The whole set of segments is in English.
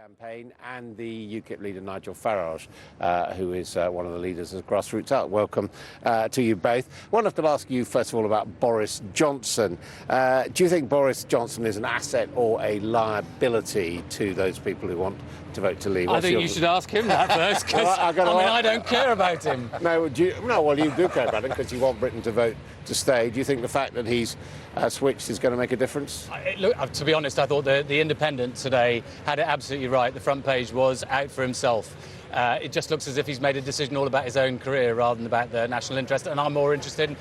campaign and the UKIP leader Nigel Farage, who is one of the leaders of Grassroots Out. Welcome to you both. I wanted to ask you first of all about Boris Johnson. Do you think Boris Johnson is an asset or a liability to those people who want to vote to leave? I think you should ask him that first, because I don't care about him. Well, you do care about him because you want Britain to vote to stay. Do you think the fact that he's switched is going to make a difference? Look, to be honest, I thought the Independent today had it absolutely right. The front page was out for himself. It just looks as if he's made a decision all about his own career rather than about the national interest, and I'm more interested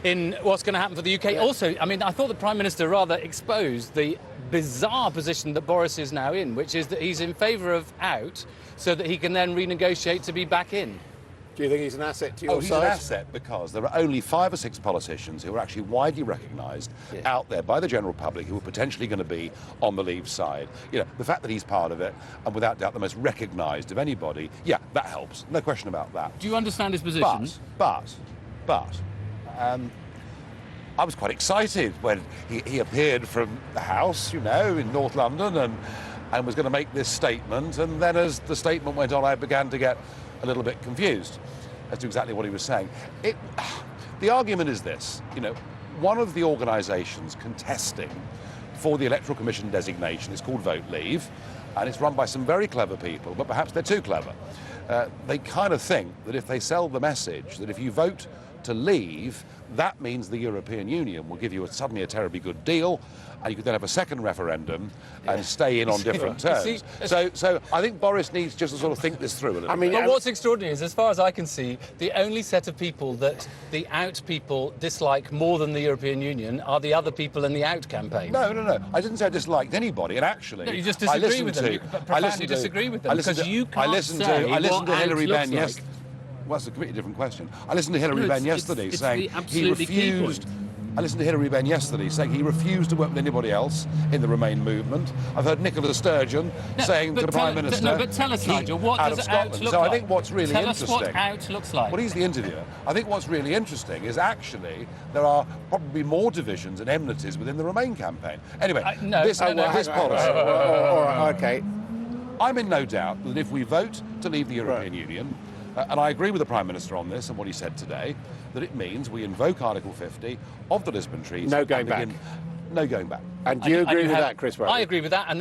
in what's going to happen for the UK. Also, I mean, I thought the Prime Minister rather exposed the bizarre position that Boris is now in, which is that he's in favour of out so that he can then renegotiate to be back in. Do you think he's an asset to your side? He's an asset because there are only 5 or 6 politicians who are actually widely recognised out there by the general public who are potentially going to be on the Leave side. You know, the fact that he's part of it, and without doubt the most recognised of anybody, yeah, that helps. No question about that. Do you understand his position? But, I was quite excited when he appeared from the House, you know, in North London and was going to make this statement, and then as the statement went on, I began to get a little bit confused as to exactly what he was saying. The argument is this, you know, one of the organisations contesting for the Electoral Commission designation is called Vote Leave, and it's run by some very clever people, but perhaps they're too clever. They kind of think that if they sell the message that if you vote to leave, that means the European Union will give you suddenly a terribly good deal, and you could then have a second referendum and stay in on different terms. So I think Boris needs just to sort of think this through a little bit. But what's extraordinary is, as far as I can see, the only set of people that the out people dislike more than the European Union are the other people in the out campaign. No. I didn't say I disliked anybody, and actually... No, you just disagree with them. You profoundly disagree with them, because you can't say what out looks like. Well, that's a completely different question. I listened to Hilary Benn yesterday saying he refused. I listened to Hilary Benn yesterday saying he refused to work with anybody else in the Remain movement. I've heard Nicola Sturgeon saying to the Prime Minister... No, but tell us, Nigel, what does out look like? So I think what's really interesting... Tell us what out looks like. Well, he's the interviewer. I think what's really interesting is actually there are probably more divisions and enmities within the Remain campaign. Anyway, this policy... All right, OK. I'm in no doubt that if we vote to leave the European Union, and I agree with the Prime Minister on this and what he said today, that it means we invoke Article 50 of the Lisbon Treaty. No going back. No going back. And do you agree with that, Chris Bryant? I agree with that, and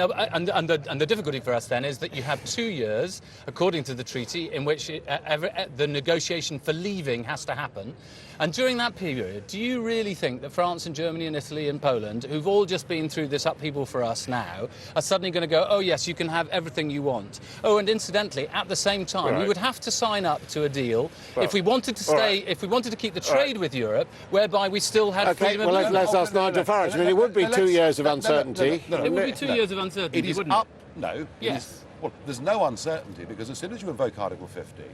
the difficulty for us then is that you have 2 years, according to the treaty, in which the negotiation for leaving has to happen. And during that period, do you really think that France and Germany and Italy and Poland, who've all just been through this upheaval for us now, are suddenly going to go, oh yes, you can have everything you want? Oh, and incidentally, at the same time, we would have to sign up to a deal if we wanted to stay, if we wanted to keep the trade with Europe, whereby we still had freedom of movement. Let's ask Nigel Farage. I mean, it would be 2 years of uncertainty. It would be 2 years of uncertainty, wouldn't it? No. Yes. Well, there's no uncertainty, because as soon as you invoke Article 50,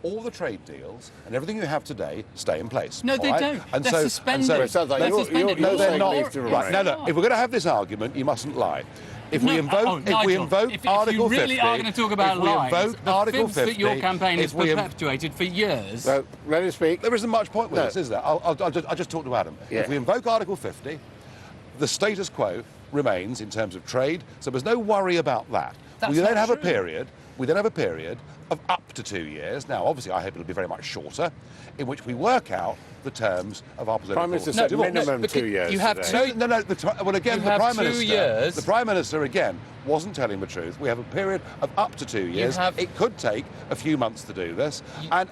all the trade deals and everything you have today stay in place. No, they don't. And they're suspended. It sounds like they're suspended. No, they're not. Right. No. If we're going to have this argument, you mustn't lie. If we invoke Article 50, if you really are going to talk about lies, the fibs that your campaign has perpetuated for years. So, let him speak. There isn't much point with this, is there? I'll just talk to Adam. Yeah. If we invoke Article 50, the status quo remains in terms of trade, so there's no worry about that. We then have a period of up to 2 years. Now, obviously, I hope it'll be very much shorter, in which we work out the terms of our political... Prime Minister said minimum 2 years. You have well, again, the Prime Minister, again, wasn't telling the truth. We have a period of up to 2 years. It could take a few months to do this, and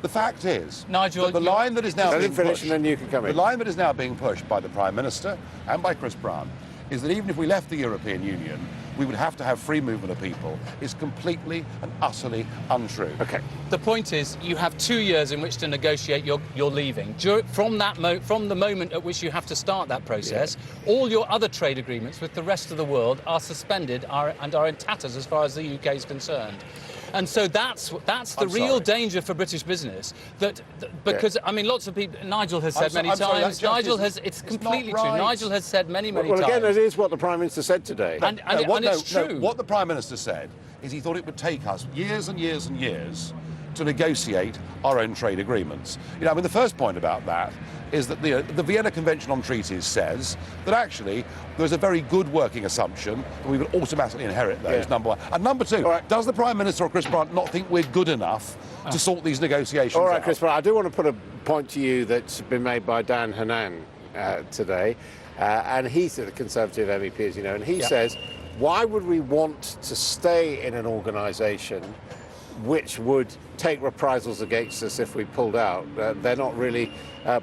the fact is, Nigel, that the line that is now being pushed... and then you can come in. The line that is now being pushed by the Prime Minister and by Chris Bryant is that even if we left the European Union, we would have to have free movement of people, is completely and utterly untrue. OK. The point is, you have 2 years in which to negotiate your leaving. From the moment at which you have to start that process, all your other trade agreements with the rest of the world are suspended and are in tatters as far as the UK is concerned. And so that's the real danger for British business. Because I mean, lots of people. Nigel has said many times. It's completely true. Nigel has said many times. Well, again, it is what the Prime Minister said today. And it's true. What the Prime Minister said is he thought it would take us years and years and years to negotiate our own trade agreements. You know, I mean, the first point about that is that the Vienna Convention on Treaties says that actually there's a very good working assumption that we will automatically inherit those, number one. And number two, does the Prime Minister or Chris Bryant not think we're good enough to sort these negotiations All right, out? Chris Bryant, I do want to put a point to you that's been made by Dan Hannan today, and he's the Conservative MEP, as you know, and he says, why would we want to stay in an organisation which would take reprisals against us if we pulled out? They're not really,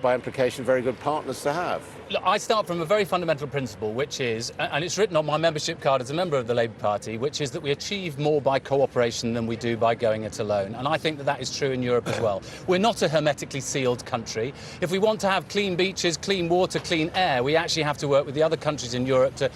by implication, very good partners to have. Look, I start from a very fundamental principle, which is, and it's written on my membership card as a member of the Labour Party, which is that we achieve more by cooperation than we do by going it alone. And I think that that is true in Europe as well. We're not a hermetically sealed country. If we want to have clean beaches, clean water, clean air, we actually have to work with the other countries in Europe to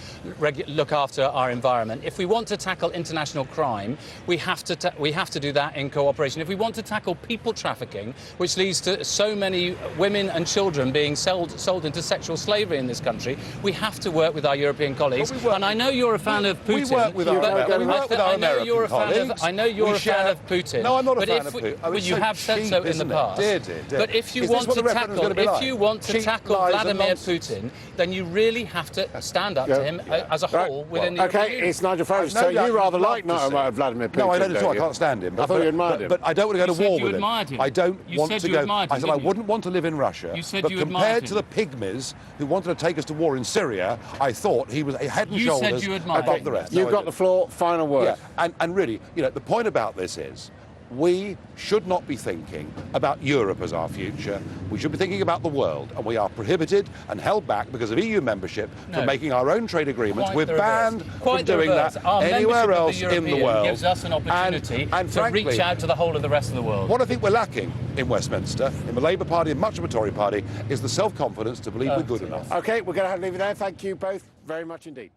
look after our environment. If we want to tackle international crime, we have to do that in cooperation. If we want to tackle people trafficking, which leads to so many women and children being sold into sexual slavery in this country, we have to work with our European colleagues. And I know you're a fan of Putin. We work with our American colleagues. I know you're a fan of Putin. No, I'm not a fan of Putin. Well, you have said so in the past. But if you want to tackle Vladimir Putin, then you really have to stand up to him as a whole within the European Union. It's Nigel Farage. So you rather like Vladimir Putin? No, I don't at all. I can't stand him. I thought you admired him. But I don't want to go to war with him. I don't want to go. I said I wouldn't want to live in Russia. You said but you admired compared to the pygmies who wanted to take us to war in Syria, I thought he was a head and shoulders above the rest. You've got the floor. Final word. Yeah. And really, you know, the point about this is we should not be thinking about Europe as our future. We should be thinking about the world, and we are prohibited and held back because of EU membership from making our own trade agreements. We're banned from doing that anywhere else in the world. Gives us an opportunity to reach out to the whole of the rest of the world. What I think we're lacking in Westminster, in the Labour Party and much of the Tory Party, is the self-confidence to believe we're good enough. OK, we're going to have to leave it there. Thank you both very much indeed.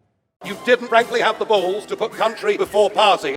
You didn't frankly have the balls to put country before party.